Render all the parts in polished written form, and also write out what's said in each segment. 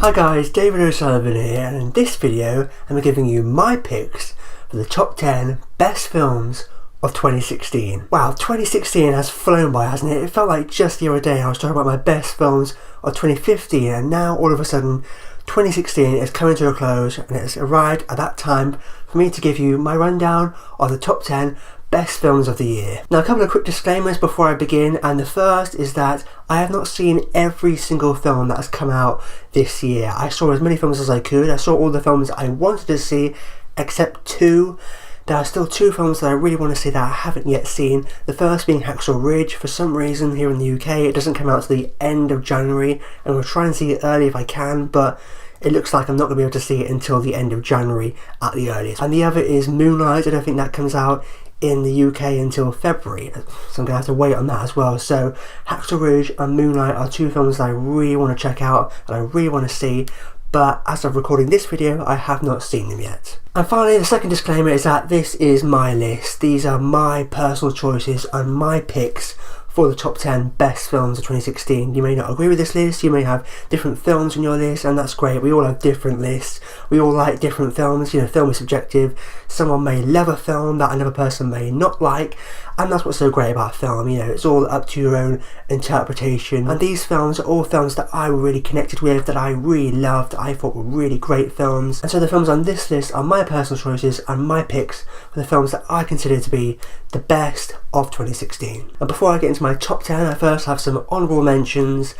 Hi guys, David O'Sullivan here, and in this video I'm giving you my picks for the top 10 best films of 2016. Wow, 2016 has flown by, hasn't it? It felt like just the other day I was talking about my best films of 2015, and now all of a sudden 2016 is coming to a close, and it has arrived at that time for me to give you my rundown of the top 10 best films of the year. Now, a couple of quick disclaimers before I begin, and the first is that I have not seen every single film that has come out this year. I saw as many films as I could. I saw all the films I wanted to see except two. There are still two films that I really want to see that I haven't yet seen. The first being Hacksaw Ridge. For some reason here in the UK it doesn't come out to the end of January, and we'll try and see it early if I can, but it looks like I'm not going to be able to see it until the end of January at the earliest. And the other is Moonlight. I don't think that comes out in the UK until February, so I'm going to have to wait on that as well. So Hacksaw Ridge and Moonlight are two films that I really want to check out and I really want to see, but as of recording this video I have not seen them yet. And finally, the second disclaimer is that this is my list. These are my personal choices and my picks for the top 10 best films of 2016. You may not agree with this list, you may have different films on your list, and that's great. We all have different lists, we all like different films. You know, film is subjective. Someone may love a film that another person may not like, and that's what's so great about film. You know, it's all up to your own interpretation, and these films are all films that I really connected with, that I really loved, I thought were really great films. And so the films on this list are my personal choices and my picks for the films that I consider to be the best of 2016. And before I get into my top 10, I first have some honourable mentions,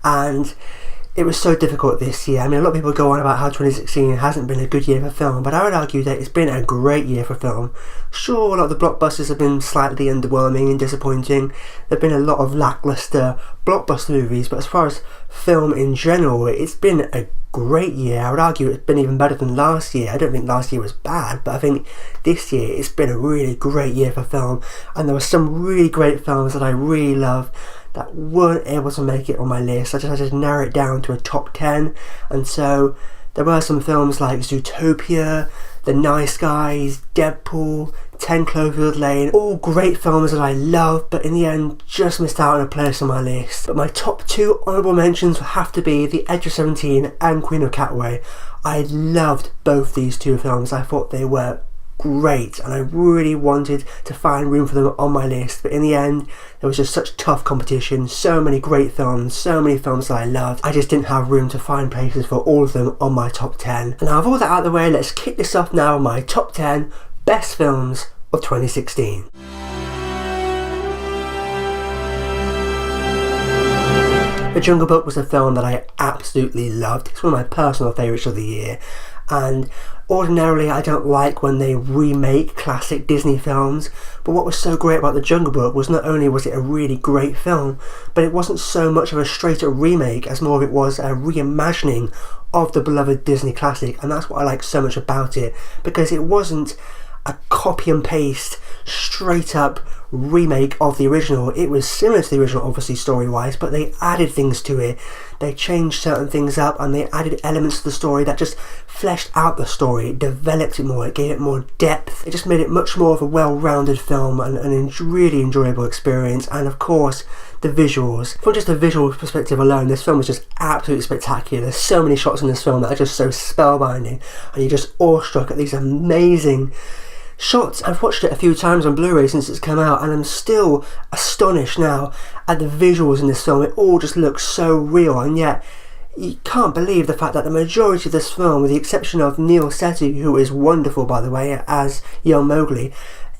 and it was so difficult this year. I mean, a lot of people go on about how 2016 hasn't been a good year for film, but I would argue that it's been a great year for film. Sure, a lot of the blockbusters have been slightly underwhelming and disappointing. There have been a lot of lacklustre blockbuster movies, but as far as film in general, it's been a great year. I would argue it's been even better than last year. I don't think last year was bad, but I think this year it's been a really great year for film, and there were some really great films that I really love that weren't able to make it on my list. I just had to narrow it down to a top 10, and so there were some films like Zootopia, The Nice Guys, Deadpool, 10 Cloverfield Lane, all great films that I love, but in the end just missed out on a place on my list. But my top two honourable mentions will have to be The Edge of 17 and Queen of Catway. I loved both these two films. I thought they were great, and I really wanted to find room for them on my list, but in the end there was just such tough competition, so many great films, so many films that I loved. I just didn't have room to find places for all of them on my top 10. And now with all that out of the way, let's kick this off now with my top 10 best films of 2016. The Jungle Book was a film that I absolutely loved. It's one of my personal favourites of the year, and ordinarily I don't like when they remake classic Disney films, but what was so great about The Jungle Book was not only was it a really great film, but it wasn't so much of a straight up remake as more of it was a reimagining of the beloved Disney classic. And that's what I like so much about it, because it wasn't a copy and paste straight up remake of the original. It was similar to the original, obviously story wise, but they added things to it. They changed certain things up, and they added elements to the story that just fleshed out the story. It developed it more, it gave it more depth. It just made it much more of a well-rounded film and a really enjoyable experience. And of course the visuals, from just a visual perspective alone, this film is just absolutely spectacular. There's so many shots in this film that are just so spellbinding, and you're just awestruck at these amazing shots. I've watched it a few times on Blu-ray since it's come out, and I'm still astonished now at the visuals in this film. It all just looks so real, and yet you can't believe the fact that the majority of this film, with the exception of Neil Sethi, who is wonderful by the way as young Mowgli,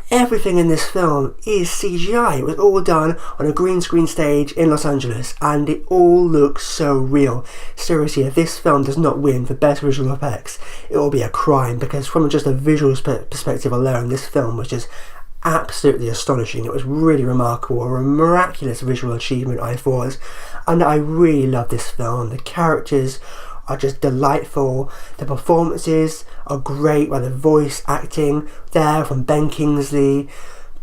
everything in this film is CGI. It was all done on a green screen stage in Los Angeles, and it all looks so real. Seriously, if this film does not win for best visual effects, it will be a crime, because from just a visual perspective alone, this film was just absolutely astonishing. It was really remarkable, a miraculous visual achievement, I thought, and I really love this film. The characters are just delightful, the performances are great, by the voice acting there from Ben Kingsley,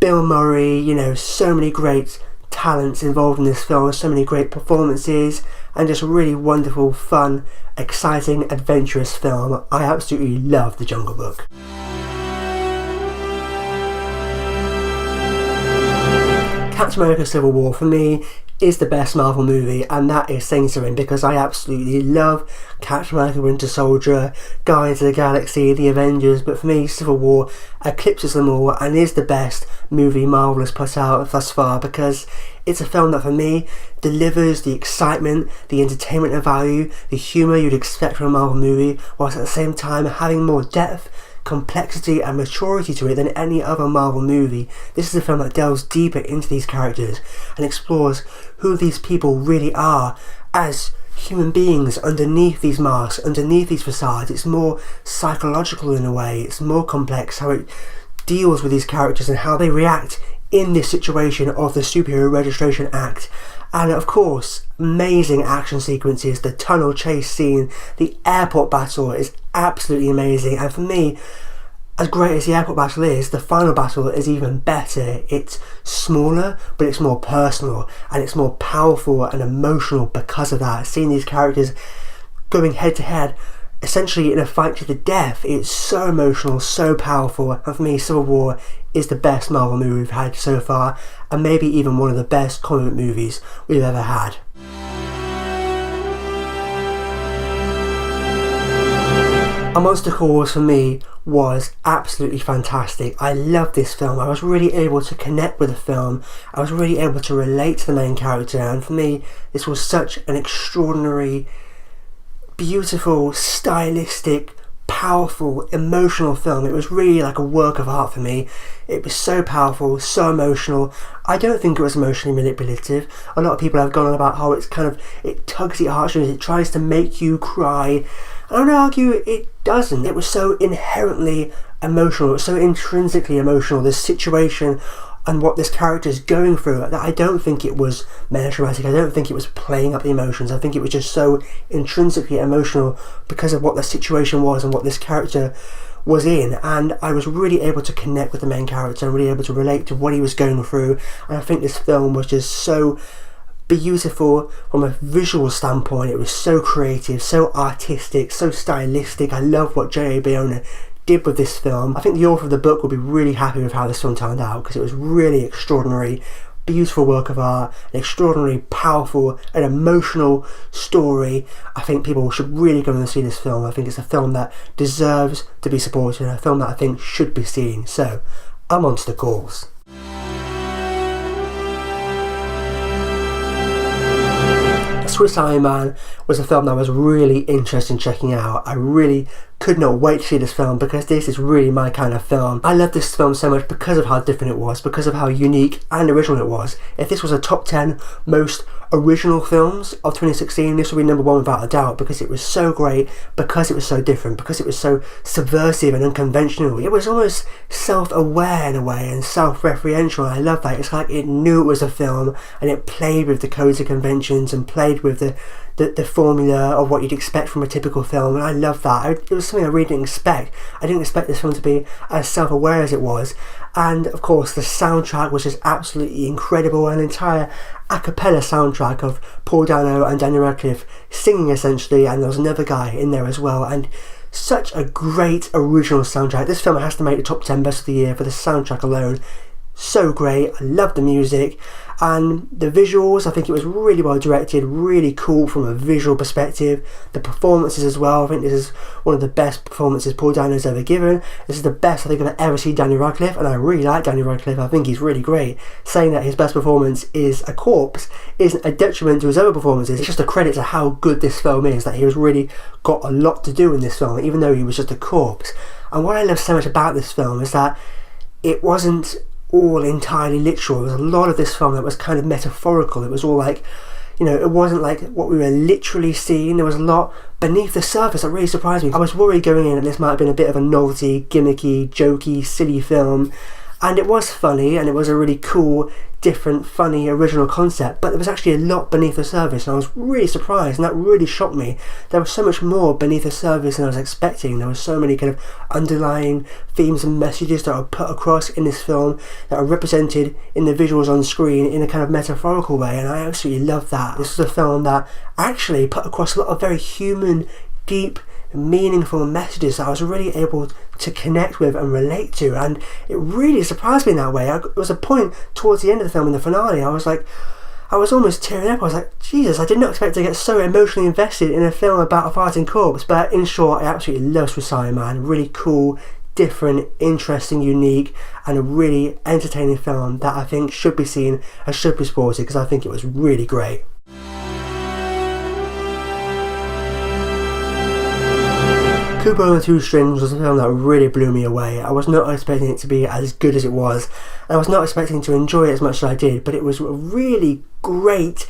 Bill Murray, you know, so many great talents involved in this film, so many great performances, and just really wonderful, fun, exciting, adventurous film. I absolutely love The Jungle Book. Captain America Civil War, for me, is the best Marvel movie, and that is saying something, because I absolutely love Captain America Winter Soldier, Guardians of the Galaxy, The Avengers, but for me Civil War eclipses them all and is the best movie Marvel has put out thus far, because it's a film that for me delivers the excitement, the entertainment value, the humour you'd expect from a Marvel movie, whilst at the same time having more depth, complexity and maturity to it than any other Marvel movie. This is a film that delves deeper into these characters and explores who these people really are as human beings underneath these masks, underneath these facades. It's more psychological in a way, it's more complex how it deals with these characters and how they react in this situation of the Superhero Registration Act. And of course, amazing action sequences, the tunnel chase scene, the airport battle is absolutely amazing. And for me, as great as the airport battle is, the final battle is even better. It's smaller, but it's more personal, and it's more powerful and emotional because of that. Seeing these characters going head to head, essentially in a fight to the death, it's so emotional, so powerful. And for me, Civil War is the best Marvel movie we've had so far, and maybe even one of the best comic book movies we've ever had. A Monster Calls for me was absolutely fantastic. I loved this film. I was really able to connect with the film. I was really able to relate to the main character, and for me this was such an extraordinary, beautiful, stylistic, powerful, emotional film. It was really like a work of art for me. It was so powerful, so emotional. I don't think it was emotionally manipulative. A lot of people have gone on about how it's kind of, it tugs at your heartstrings, it tries to make you cry. I would argue it doesn't. It was so inherently emotional, it was so intrinsically emotional, this situation and what this character is going through, that I don't think it was melodramatic. I don't think it was playing up the emotions. I think it was just so intrinsically emotional because of what the situation was and what this character was in, and I was really able to connect with the main character and really able to relate to what he was going through. And I think this film was just so beautiful from a visual standpoint. It was so creative, so artistic, so stylistic. I love what J.A. Bayona did with this film. I think the author of the book will be really happy with how this film turned out, because it was really extraordinary, beautiful work of art, an extraordinarily powerful and emotional story. I think people should really go and see this film. I think it's a film that deserves to be supported, a film that I think should be seen. So, A Monster Calls. Swiss Army Man was a film that I was really interested in checking out. I really could not wait to see this film, because this is really my kind of film. I love this film so much because of how different it was, because of how unique and original it was. If this was a top 10 most original films of 2016, this would be number one without a doubt, because it was so great, because it was so different, because it was so subversive and unconventional. It was almost self-aware in a way and self-referential, and I love that. It's like it knew it was a film and it played with the codes and conventions and played with the formula of what you'd expect from a typical film, and I love that. It was something I really didn't expect. I didn't expect this film to be as self-aware as it was, and of course the soundtrack was just absolutely incredible. An entire a cappella soundtrack of Paul Dano and Daniel Radcliffe singing essentially, and there was another guy in there as well, and such a great original soundtrack. This film has to make the top 10 best of the year for the soundtrack alone. So great. I love the music and the visuals. I think it was really well directed, really cool from a visual perspective. The performances as well. I think this is one of the best performances Paul Dano's ever given. This is the best I think I've ever seen Daniel Radcliffe, and I really like Daniel Radcliffe. I think he's really great. Saying that his best performance is a corpse isn't a detriment to his other performances. It's just a credit to how good this film is, that he has really got a lot to do in this film, even though he was just a corpse. And what I love so much about this film is that it wasn't all entirely literal. There was a lot of this film that was kind of metaphorical. It was all like, you know, it wasn't like what we were literally seeing. There was a lot beneath the surface that really surprised me. I was worried going in that this might have been a bit of a novelty, gimmicky, jokey, silly film, and it was funny, and it was a really cool, different, funny, original concept, but there was actually a lot beneath the surface, and I was really surprised, and that really shocked me. There was so much more beneath the surface than I was expecting. There were so many kind of underlying themes and messages that are put across in this film that are represented in the visuals on screen in a kind of metaphorical way, and I absolutely love that. This was a film that actually put across a lot of very human, deep, meaningful messages that I was really able to connect with and relate to, and it really surprised me in that way. There was a point towards the end of the film, in the finale, I was almost tearing up. I was like, Jesus, I did not expect to get so emotionally invested in a film about a fighting corpse. But in short, I absolutely love Suicide Man. Really cool, different, interesting, unique, and a really entertaining film that I think should be seen and should be supported, because I think it was really great. Kubo and the Two Strings was a film that really blew me away. I was not expecting it to be as good as it was, and I was not expecting to enjoy it as much as I did, but it was a really great,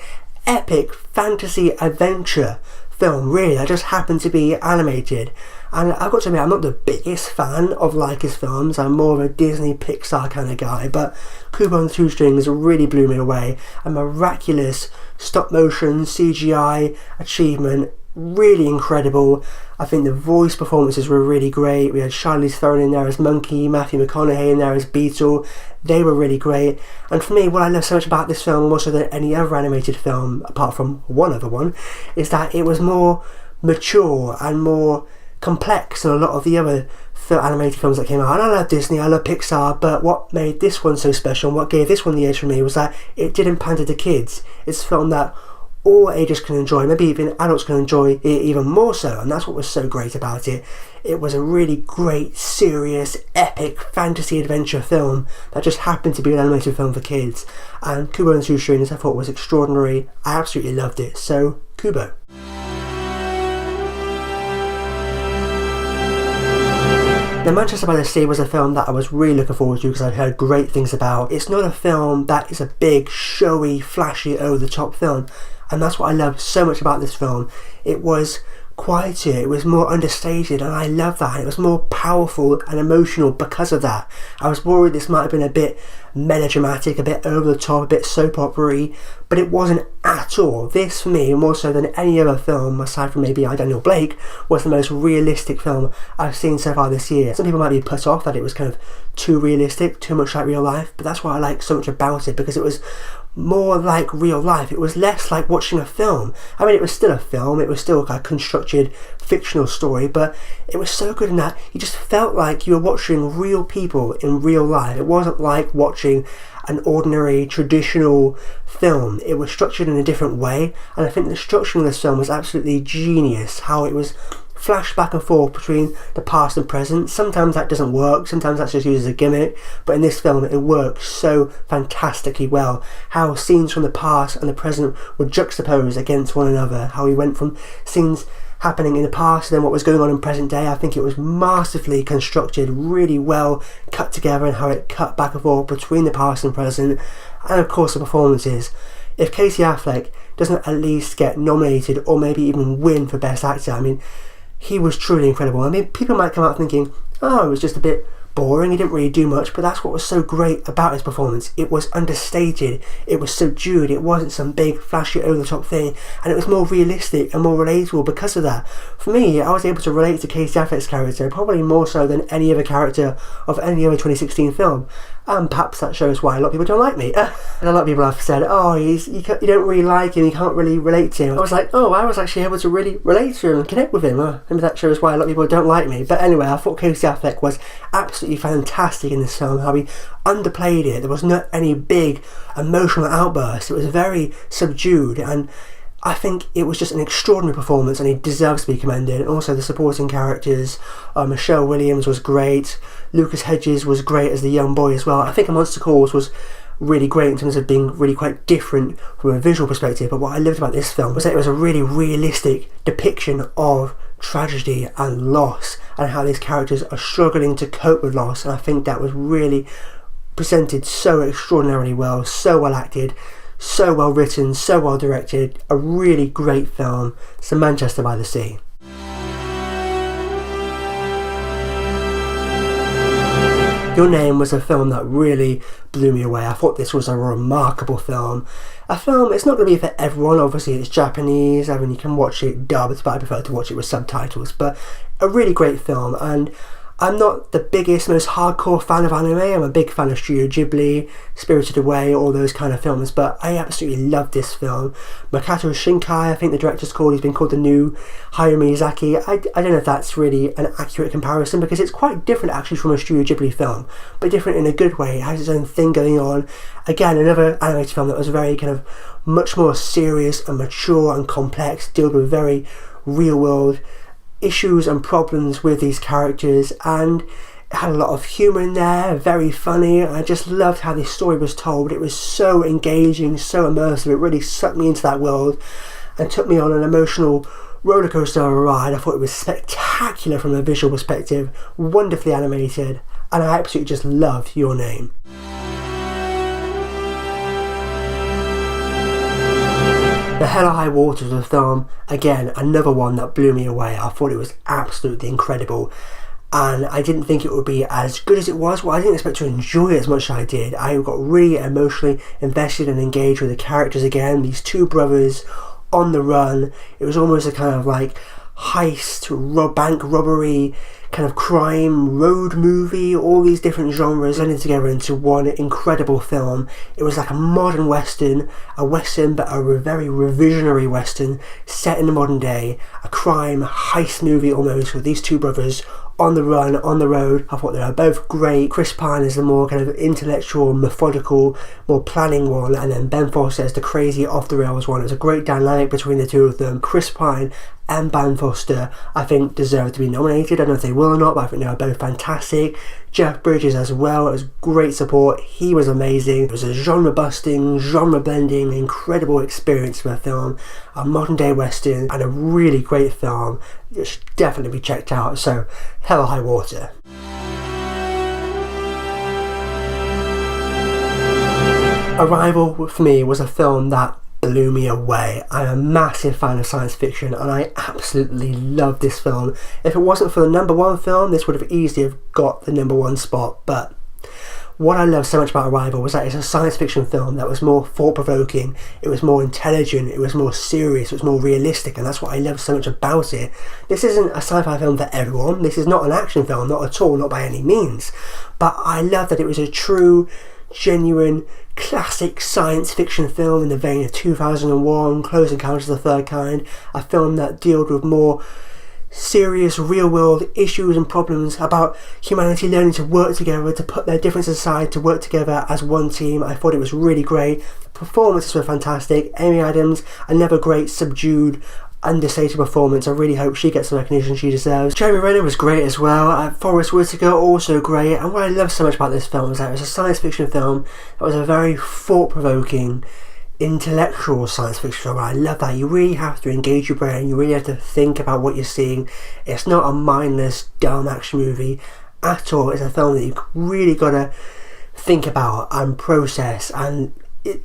epic fantasy adventure film, really, that just happened to be animated. And I've got to admit, I'm not the biggest fan of Leica's films. I'm more of a Disney Pixar kind of guy, but Kubo and the Two Strings really blew me away. A miraculous stop motion CGI achievement, really incredible. I think the voice performances were really great. We had Charlize Theron in there as Monkey, Matthew McConaughey in there as Beetle. They were really great. And for me, what I love so much about this film, more so than any other animated film, apart from one other one, is that it was more mature and more complex than a lot of the other animated films that came out. And I love Disney, I love Pixar, but what made this one so special and what gave this one the edge for me was that it didn't pander to kids. It's a film that all ages can enjoy, maybe even adults can enjoy it even more so, and that's what was so great about it. It was a really great, serious, epic fantasy adventure film that just happened to be an animated film for kids, and Kubo and the Two Strings I thought was extraordinary. I absolutely loved it, so Kubo. Now, Manchester by the Sea was a film that I was really looking forward to because I'd heard great things about. It's not a film that is a big, showy, flashy, over-the-top film, and that's what I love so much about this film. It was quieter, it was more understated, and I love that. It was more powerful and emotional because of that. I was worried this might have been a bit melodramatic, a bit over the top, a bit soap opera-y, but it wasn't at all. This, for me, more so than any other film, aside from maybe Daniel Blake, was the most realistic film I've seen so far this year. Some people might be put off that it was kind of too realistic, too much like real life, but that's what I like so much about it, because it was more like real life. It was less like watching a film. I mean, it was still a film, it was still a constructed fictional story, but it was so good in that you just felt like you were watching real people in real life. It wasn't like watching an ordinary traditional film. It was structured in a different way, and I think the structure of this film was absolutely genius. How it was flash back and forth between the past and present. Sometimes that doesn't work, sometimes that's just used as a gimmick, but in this film it works so fantastically well. How scenes from the past and the present were juxtaposed against one another, how we went from scenes happening in the past and then what was going on in present day. I think it was masterfully constructed, really well cut together, and how it cut back and forth between the past and present. And of course the performances. If Casey Affleck doesn't at least get nominated or maybe even win for Best Actor, I mean, he was truly incredible. I mean, people might come out thinking, oh, it was just a bit boring, he didn't really do much, but that's what was so great about his performance. It was understated, it was subdued, it wasn't some big flashy over the top thing, and it was more realistic and more relatable because of that. For me, I was able to relate to Casey Affleck's character probably more so than any other character of any other 2016 film, and perhaps that shows why a lot of people don't like me. And a lot of people have said, oh, you don't really like him, you can't really relate to him. I was like, oh, I was actually able to really relate to him and connect with him. Maybe that shows why a lot of people don't like me. But anyway, I thought Casey Affleck was absolutely fantastic in this film, how he underplayed it. There was not any big emotional outbursts. It was very subdued, and I think it was just an extraordinary performance, and he deserves to be commended. And also the supporting characters, Michelle Williams was great, Lucas Hedges was great as the young boy as well. I think A Monster Calls was really great in terms of being really quite different from a visual perspective, but what I loved about this film was that it was a really realistic depiction of tragedy and loss, and how these characters are struggling to cope with loss, and I think that was really presented so extraordinarily well, so well acted, so well written, so well directed. A really great film. So Manchester by the Sea. Your Name was a film that really blew me away. I thought this was a remarkable film. A film, it's not going to be for everyone, obviously it's Japanese, I mean you can watch it dubbed, but I prefer to watch it with subtitles, but a really great film, and I'm not the biggest, most hardcore fan of anime. I'm a big fan of Studio Ghibli, Spirited Away, all those kind of films, but I absolutely love this film. Makoto Shinkai, I think the director's called, he's been called the new Hayao Miyazaki. I don't know if that's really an accurate comparison, because it's quite different actually from a Studio Ghibli film, but different in a good way. It has its own thing going on. Again, another animated film that was very kind of much more serious and mature and complex, dealt with very real world issues and problems with these characters, and it had a lot of humour in there, very funny. I just loved how this story was told. It was so engaging, so immersive. It really sucked me into that world and took me on an emotional roller coaster of a ride. I thought it was spectacular from a visual perspective, wonderfully animated, and I absolutely just loved Your Name. The Hell or High Water was a film, again, another one that blew me away. I thought it was absolutely incredible, and I didn't think it would be as good as it was. Well, I didn't expect to enjoy it as much as I did. I got really emotionally invested and engaged with the characters again. These two brothers on the run. It was almost a kind of like heist, bank robbery, kind of crime road movie, all these different genres blended together into one incredible film. It was like a modern western but a very revisionary western set in the modern day, a crime heist movie almost, with these two brothers on the run, on the road. I thought they were both great. Chris Pine is the more kind of intellectual, methodical, more planning one, and then Ben Foster is the crazy off the rails one. It was a great dynamic between the two of them. Chris Pine and Ben Foster, I think, deserve to be nominated. I don't know if they will or not, but I think they are both fantastic. Jeff Bridges as well, it was great support. He was amazing. It was a genre-busting, genre-blending, incredible experience for a film, a modern-day western, and a really great film. It should definitely be checked out. So, Hell or High Water. Arrival, for me, was a film that blew me away. I'm a massive fan of science fiction, and I absolutely love this film. If it wasn't for the number one film, this would have easily have got the number one spot. But what I love so much about Arrival was that it's a science fiction film that was more thought-provoking, it was more intelligent, it was more serious, it was more realistic, and that's what I love so much about it. This isn't a sci-fi film for everyone. This is not an action film, not at all, not by any means. But I love that it was a true, genuine, classic science fiction film in the vein of 2001, Close Encounters of the Third Kind, a film that dealt with more serious real-world issues and problems about humanity learning to work together, to put their differences aside, to work together as one team. I thought it was really great. The performances were fantastic. Amy Adams, another great, subdued, understated performance. I really hope she gets the recognition she deserves. Jeremy Renner was great as well. Forrest Whitaker, also great. And what I love so much about this film is that it was a science fiction film that was a very thought-provoking, intellectual science fiction film. I love that. You really have to engage your brain. You really have to think about what you're seeing. It's not a mindless, dumb action movie at all. It's a film that you've really got to think about and process, and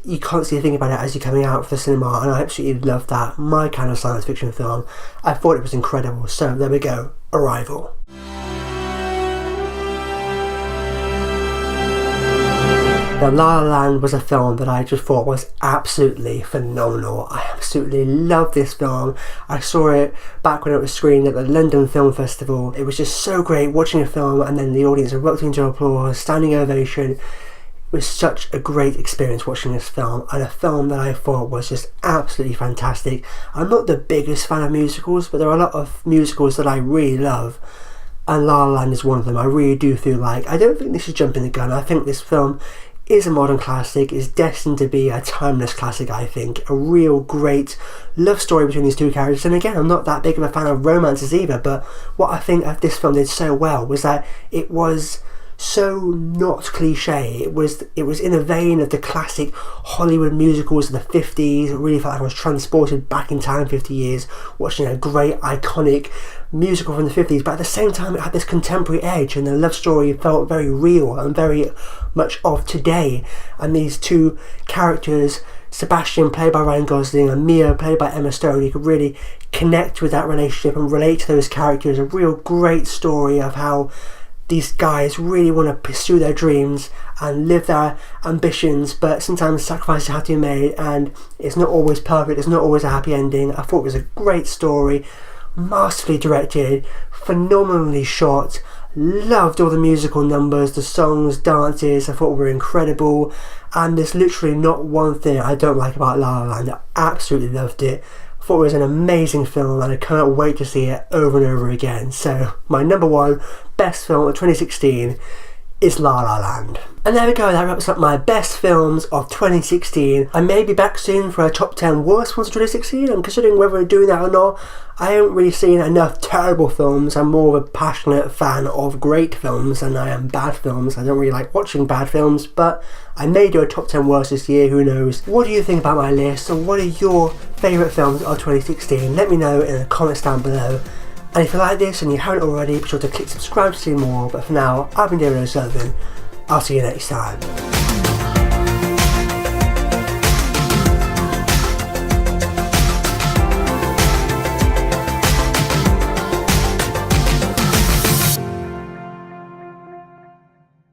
you constantly think about it as you're coming out of the cinema, and I absolutely love that. My kind of science fiction film. I thought it was incredible. So there we go. Arrival. Now, La La Land was a film that I just thought was absolutely phenomenal. I absolutely loved this film. I saw it back when it was screened at the London Film Festival. It was just so great watching a film and then the audience erupting into applause, standing ovation. It was such a great experience watching this film, and a film that I thought was just absolutely fantastic. I'm not the biggest fan of musicals, but there are a lot of musicals that I really love, and La La Land is one of them. I really do feel like, I don't think this is jumping the gun. I think this film is a modern classic, is destined to be a timeless classic. I think a real great love story between these two characters. And again, I'm not that big of a fan of romances either, but what I think this film did so well was that it was so not cliche. It was in the vein of the classic Hollywood musicals of the 50s. It really felt like I was transported back in time 50 years, watching a great iconic musical from the 50s, but at the same time it had this contemporary edge, and the love story felt very real and very much of today. And these two characters, Sebastian played by Ryan Gosling and Mia played by Emma Stone, you could really connect with that relationship and relate to those characters. A real great story of how these guys really want to pursue their dreams and live their ambitions, but sometimes sacrifices have to be made, and it's not always perfect, it's not always a happy ending. I thought it was a great story, masterfully directed, phenomenally shot, Loved all the musical numbers, the songs, dances, I thought were incredible, and there's literally not one thing I don't like about La La Land. I absolutely loved it. I thought it was an amazing film and I cannot wait to see it over and over again. So my number one best film of 2016 is La La Land. And there we go, that wraps up my best films of 2016. I may be back soon for a top 10 worst films of 2016. I'm considering whether I'm doing that or not. I haven't really seen enough terrible films. I'm more of a passionate fan of great films than I am bad films. I don't really like watching bad films, but I may do a top 10 worst this year, who knows. What do you think about my list, or what are your favourite films of 2016? Let me know in the comments down below. And if you like this and you haven't already, be sure to click subscribe to see more. But for now, I've been David O'Sullivan. I'll see you next time.